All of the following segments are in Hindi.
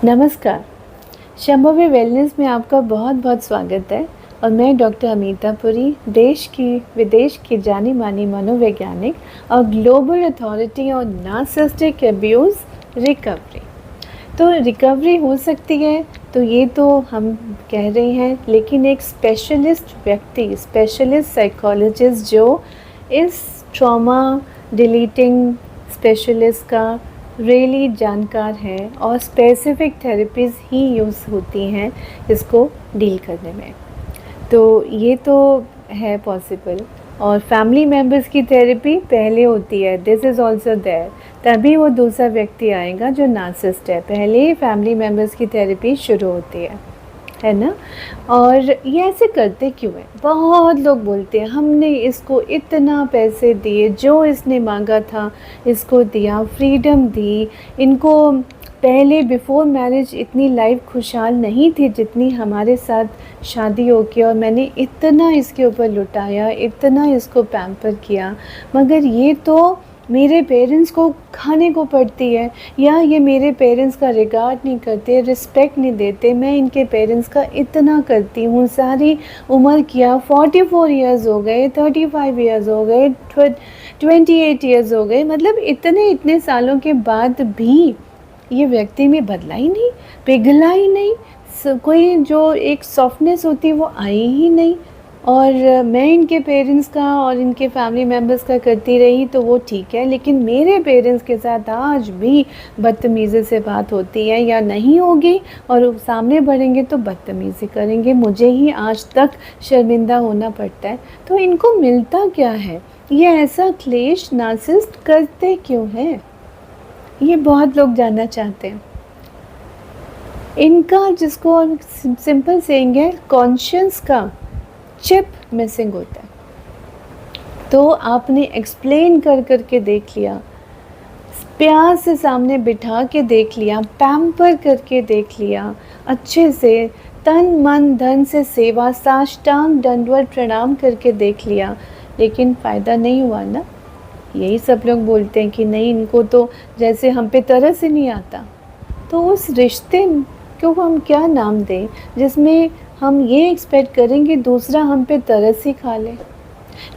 नमस्कार। शंभवी वेलनेस में आपका बहुत बहुत स्वागत है और मैं डॉक्टर अमीता पुरी, देश की विदेश की जानी मानी मनोवैज्ञानिक और global authority on narcissistic abuse recovery. तो रिकवरी हो सकती है तो ये तो हम कह रहे हैं, लेकिन एक स्पेशलिस्ट व्यक्ति, स्पेशलिस्ट साइकोलॉजिस्ट जो इस ट्रॉमा डिलीटिंग स्पेशलिस्ट का रियली जानकार है और स्पेसिफिक थेरेपीज़ ही यूज़ होती हैं इसको डील करने में, तो ये तो है पॉसिबल। और फैमिली मेम्बर्स की थेरेपी पहले होती है, दिस इज़ ऑल्सो देयर, तभी वो दूसरा व्यक्ति आएगा जो नार्सिसिस्ट है, पहले ही फैमिली मेम्बर्स की थेरेपी शुरू होती है ना। और ये ऐसे करते क्यों है? बहुत लोग बोलते हैं हमने इसको इतना पैसे दिए, जो इसने मांगा था इसको दिया, फ्रीडम दी इनको, पहले बिफ़ोर मैरिज इतनी लाइफ खुशहाल नहीं थी जितनी हमारे साथ शादी हो के, और मैंने इतना इसके ऊपर लुटाया, इतना इसको पैम्पर किया, मगर ये तो मेरे पेरेंट्स को खाने को पड़ती है, या ये मेरे पेरेंट्स का रिगार्ड नहीं करते, रिस्पेक्ट नहीं देते। मैं इनके पेरेंट्स का इतना करती हूँ, सारी उम्र किया, 44 इयर्स हो गए, 35 इयर्स हो गए, 28 इयर्स हो गए, मतलब इतने सालों के बाद भी ये व्यक्ति में बदला ही नहीं, पिघला ही नहीं, कोई जो एक सॉफ्टनेस होती है वो आई ही नहीं। और मैं इनके पेरेंट्स का और इनके फैमिली मेम्बर्स का करती रही तो वो ठीक है, लेकिन मेरे पेरेंट्स के साथ आज भी बदतमीज़ी से बात होती है या नहीं होगी, और सामने बढ़ेंगे तो बदतमीज़ी करेंगे, मुझे ही आज तक शर्मिंदा होना पड़ता है। तो इनको मिलता क्या है? ये ऐसा क्लेश नार्सिसिस्ट करते क्यों हैं? ये बहुत लोग जानना चाहते हैं। इनका, जिसको सिंपल सेइंग है, कॉन्शियस का चिप मिसिंग होता है। तो आपने एक्सप्लेन कर के देख लिया, प्यार से सामने बिठा के देख लिया, पैम्पर करके देख लिया, अच्छे से तन मन धन से सेवा, साष्टांग दंडवत प्रणाम करके देख लिया, लेकिन फ़ायदा नहीं हुआ ना। यही सब लोग बोलते हैं कि नहीं, इनको तो जैसे हम पे तरस ही नहीं आता। तो उस रिश्ते को हम क्या नाम दें जिसमें हम ये एक्सपेक्ट करेंगे दूसरा हम पे तरस ही खा ले,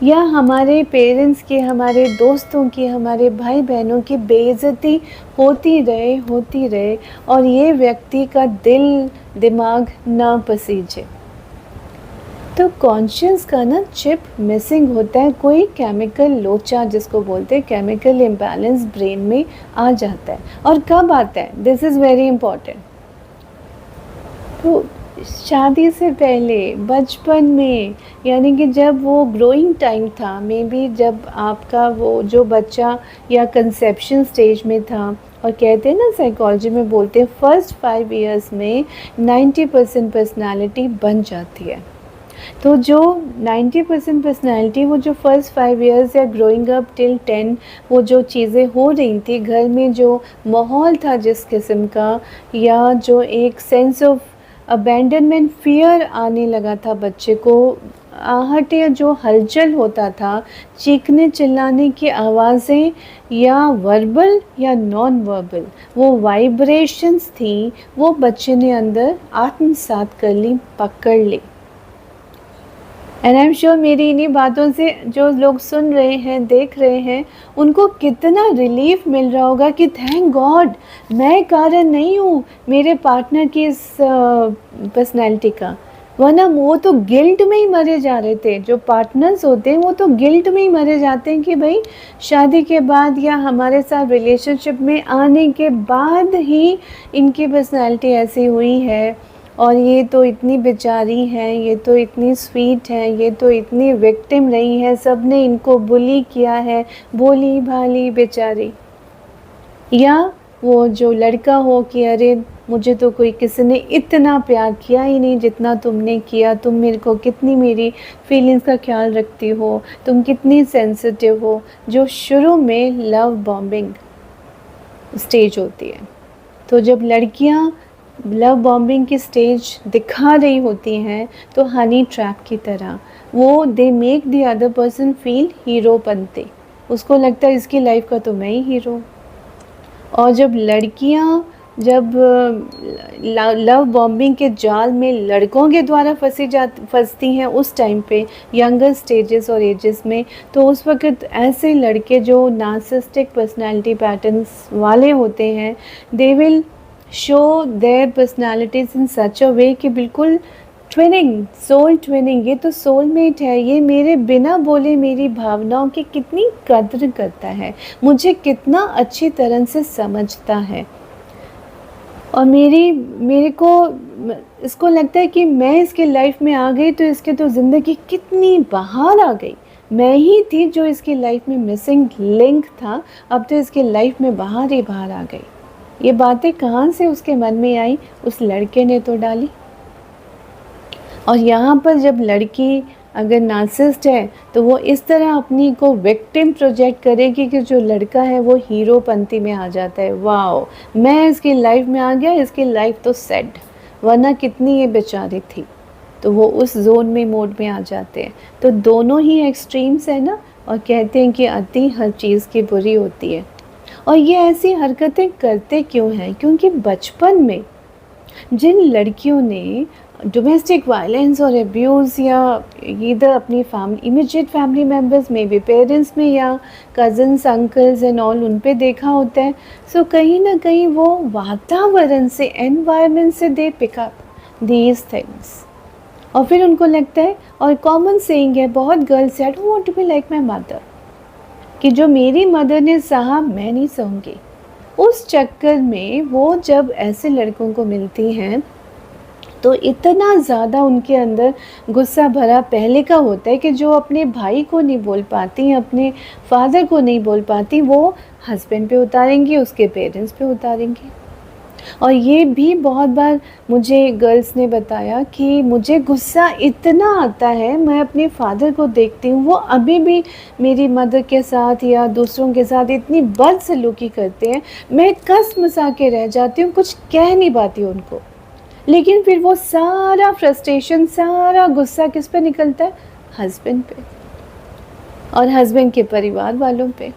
या हमारे पेरेंट्स की, हमारे दोस्तों की, हमारे भाई बहनों की बेइज्जती होती रहे और ये व्यक्ति का दिल दिमाग ना पसीजे। तो कॉन्शियस का ना चिप मिसिंग होता है, कोई केमिकल लोचा जिसको बोलते हैं, केमिकल इम्बैलेंस ब्रेन में आ जाता है। और कब आता है? This is very important. तो शादी से पहले, बचपन में, यानी कि जब वो ग्रोइंग टाइम था, मे बी जब आपका वो जो बच्चा या कंसेप्शन स्टेज में था, और कहते हैं ना साइकोलॉजी में बोलते हैं फर्स्ट 5 इयर्स में 90% पर्सनालिटी बन जाती है। तो जो 90% पर्सनैलिटी, वो जो फर्स्ट 5 इयर्स या ग्रोइंग अप टिल 10, वो जो चीज़ें हो रही थी घर में, जो माहौल था जिस किस्म का, या जो एक सेंस ऑफ अबैंडनमेंट, फियर आने लगा था बच्चे को, आहट या जो हलचल होता था, चीखने चिल्लाने की आवाज़ें, या वर्बल या नॉन वर्बल वो वाइब्रेशंस थी, वो बच्चे ने अंदर आत्मसात कर ली, पकड़ ली। एंड आई एम श्योर मेरी इन्हीं बातों से जो लोग सुन रहे हैं, देख रहे हैं, उनको कितना रिलीफ मिल रहा होगा कि थैंक गॉड मैं कारण नहीं हूँ मेरे पार्टनर की इस पर्सनैलिटी का, वरना वो तो गिल्ट में ही मरे जा रहे थे। जो पार्टनर्स होते हैं वो तो गिल्ट में ही मरे जाते हैं कि भाई शादी के बाद या हमारे साथ रिलेशनशिप में आने के बाद ही इनकी पर्सनैलिटी ऐसी हुई है, और ये तो इतनी बेचारी है, ये तो इतनी स्वीट है, ये तो इतनी विक्टिम रही है, सब ने इनको बुली किया है, भोली भाली बेचारी। या वो जो लड़का हो कि अरे मुझे तो कोई किसी ने इतना प्यार किया ही नहीं जितना तुमने किया, तुम मेरे को कितनी, मेरी फीलिंग्स का ख्याल रखती हो, तुम कितनी सेंसिटिव हो, जो शुरू में लव बॉम्बिंग स्टेज होती है। तो जब लड़कियां लव बॉम्बिंग की स्टेज दिखा रही होती हैं तो हनी ट्रैप की तरह वो they make the other person feel hero बनते, उसको लगता है इसकी लाइफ का तो मैं ही हीरो। और जब लड़कियां जब लव बॉम्बिंग के जाल में लड़कों के द्वारा फंसती हैं उस टाइम पे, यंगर स्टेजेस और एजेस में, तो उस वक्त ऐसे लड़के जो नार्सिसिस्टिक पर्सनालिटी पैटर्न्स वाले होते हैं, they will show their personalities in such a way कि बिल्कुल ट्विनिंग, सोल ट्विनिंग, ये तो सोलमेट है, ये मेरे बिना बोले मेरी भावनाओं की कितनी कद्र करता है, मुझे कितना अच्छी तरह से समझता है, और मेरे को इसको लगता है कि मैं इसके लाइफ में आ गई तो इसके तो ज़िंदगी कितनी बाहर आ गई, मैं ही थी जो इसकी लाइफ में मिसिंग लिंक था, अब तो इसके लाइफ में बाहर ही बाहर आ गई। ये बातें कहाँ से उसके मन में आई? उस लड़के ने तो डाली। और यहाँ पर जब लड़की अगर नार्सिसिस्ट है तो वो इस तरह अपनी को विक्टिम प्रोजेक्ट करेगी कि जो लड़का है वो हीरो पंक्ति में आ जाता है, वाओ मैं इसकी लाइफ में आ गया, इसकी लाइफ तो सेट, वरना कितनी ये बेचारी थी, तो वो उस जोन में मोड में आ जाते हैं। तो दोनों ही एक्सट्रीम्स है ना, और कहते हैं कि अति हर चीज़ की बुरी होती है। और ये ऐसी हरकतें करते क्यों हैं? क्योंकि बचपन में जिन लड़कियों ने डोमेस्टिक वायलेंस और अब्यूज़ या इधर अपनी फैमिली, इमीडिएट फैमिली मेम्बर्स में भी, पेरेंट्स में या कज़न्स, अंकल्स एंड ऑल, उन पे देखा होता है, सो कहीं ना कहीं वो वातावरण से, एनवायरनमेंट से दे पिकअप दीज थिंग्स, और फिर उनको लगता है, और कॉमन सेइंग है बहुत गर्ल्स से, I don't want to be like my mother, कि जो मेरी मदर ने सहा मैं नहीं सहूँगी। उस चक्कर में वो जब ऐसे लड़कों को मिलती हैं तो इतना ज़्यादा उनके अंदर गुस्सा भरा पहले का होता है कि जो अपने भाई को नहीं बोल पाती, अपने फादर को नहीं बोल पाती, वो हस्बैंड पे उतारेंगी, उसके पेरेंट्स पे उतारेंगी। और ये भी बहुत बार मुझे गर्ल्स ने बताया कि मुझे गुस्सा इतना आता है, मैं अपने फादर को देखती हूँ, वो अभी भी मेरी मदर के साथ या दूसरों के साथ इतनी बदसलूकी करते हैं, मैं कस मसा के रह जाती हूँ, कुछ कह नहीं पाती उनको, लेकिन फिर वो सारा फ्रस्ट्रेशन, सारा गुस्सा किस पे निकलता है? हस्बैंड पे और हस्बैंड के परिवार वालों पे,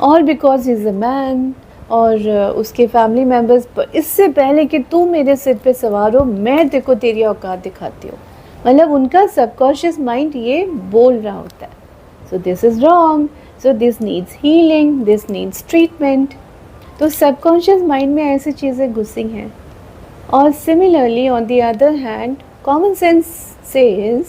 और because he is a man, और उसके फैमिली मेम्बर्स, इससे पहले कि तू मेरे सिर पे सवार हो मैं तेरे को तेरी औकात दिखाती हूँ, मतलब उनका सबकॉन्शियस माइंड ये बोल रहा होता है, so this is wrong, so this needs healing, this needs treatment. तो सबकॉन्शियस माइंड में ऐसी चीज़ें घुसी हैं। और similarly on the other hand common sense says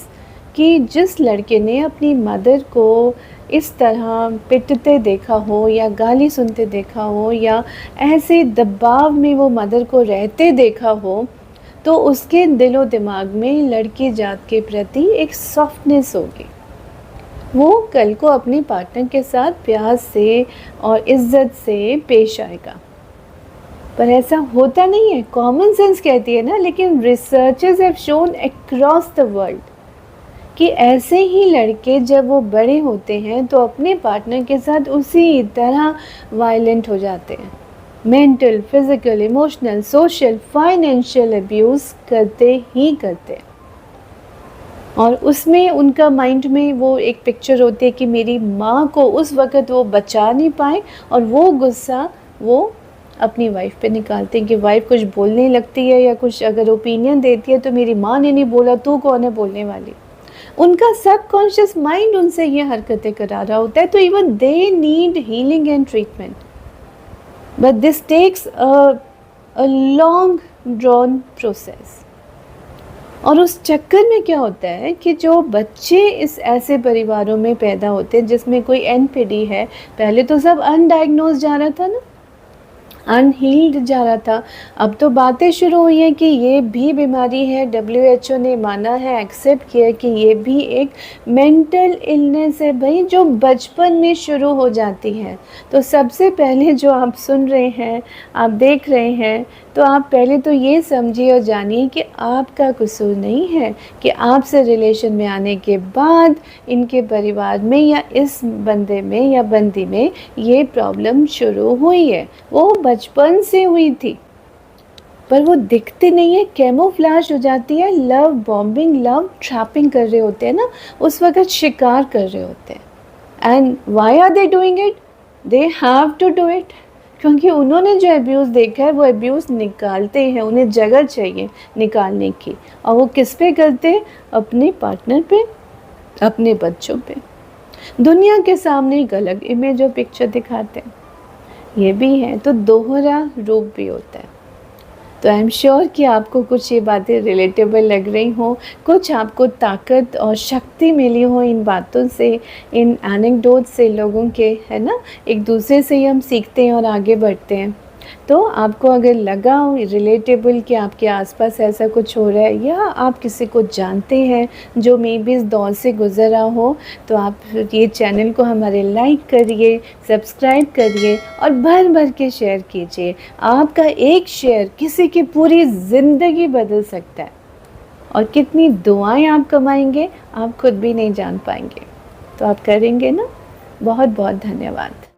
कि जिस लड़के ने अपनी मदर को इस तरह पिटते देखा हो या गाली सुनते देखा हो या ऐसे दबाव में वो मदर को रहते देखा हो, तो उसके दिलो दिमाग में लड़की जात के प्रति एक सॉफ्टनेस होगी, वो कल को अपने पार्टनर के साथ प्यार से और इज्जत से पेश आएगा। पर ऐसा होता नहीं है, कॉमन सेंस कहती है ना, लेकिन researchers have shown across the world कि ऐसे ही लड़के जब वो बड़े होते हैं तो अपने पार्टनर के साथ उसी तरह वायलेंट हो जाते हैं, mental, physical, emotional, social, financial abuse करते ही करते। और उसमें उनका माइंड में वो एक पिक्चर होती है कि मेरी माँ को उस वक़्त वो बचा नहीं पाए, और वो गुस्सा वो अपनी वाइफ पे निकालते हैं कि वाइफ कुछ बोलने लगती है या कुछ अगर ओपिनियन देती है तो मेरी माँ ने नहीं बोला, तू कौन है बोलने वाली। उनका सबकॉन्शियस माइंड उनसे ये हरकतें करा रहा होता है, तो even they need healing and treatment, but this takes a long drawn process. और उस चक्कर में क्या होता है कि जो बच्चे इस ऐसे परिवारों में पैदा होते हैं जिसमें कोई एनपीडी है, पहले तो सब अनडायग्नोज जा रहा था ना, अनहील्ड जा रहा था, अब तो बातें शुरू हुई हैं कि ये भी बीमारी है, WHO ने माना है, एक्सेप्ट किया कि ये भी एक मेंटल इलनेस है भाई, जो बचपन में शुरू हो जाती है। तो सबसे पहले जो आप सुन रहे हैं, आप देख रहे हैं, तो आप पहले तो ये समझिए और जानिए कि आपका कसूर नहीं है कि आपसे रिलेशन में आने के बाद इनके परिवार में या इस बंदे में या बंदी में ये प्रॉब्लम शुरू हुई है, वो बचपन से हुई थी, पर वो दिखती नहीं है, कैमोफ्लेज हो जाती है, लव बॉम्बिंग, लव ट्रैपिंग कर रहे होते हैं ना, उस वक्त शिकार कर रहे होते हैं। And why are they doing it? They have to do it, क्योंकि उन्होंने जो अब्यूज़ देखा है वो अब्यूज़ निकालते हैं, उन्हें जगह चाहिए निकालने की, और वो किस पे करते हैं? अपने पार्टनर पे, अपने बच्चों पे। दुनिया के सामने एक अलग इमेज और पिक्चर दिखाते हैं, ये भी है, तो दोहरा रूप भी होता है। तो आई एम श्योर कि आपको कुछ ये बातें रिलेटेबल लग रही हों, कुछ आपको ताकत और शक्ति मिली हो इन बातों से, इन एनेक्डोट से लोगों के, है ना? एक दूसरे से ही हम सीखते हैं और आगे बढ़ते हैं। तो आपको अगर लगा हो रिलेटेबल कि आपके आसपास ऐसा कुछ हो रहा है, या आप किसी को जानते हैं जो मे बी इस दौर से गुज़रा हो, तो आप ये चैनल को हमारे लाइक करिए, सब्सक्राइब करिए और भर भर के शेयर कीजिए। आपका एक शेयर किसी की पूरी ज़िंदगी बदल सकता है, और कितनी दुआएं आप कमाएंगे आप खुद भी नहीं जान पाएंगे। तो आप करेंगे ना? बहुत बहुत धन्यवाद।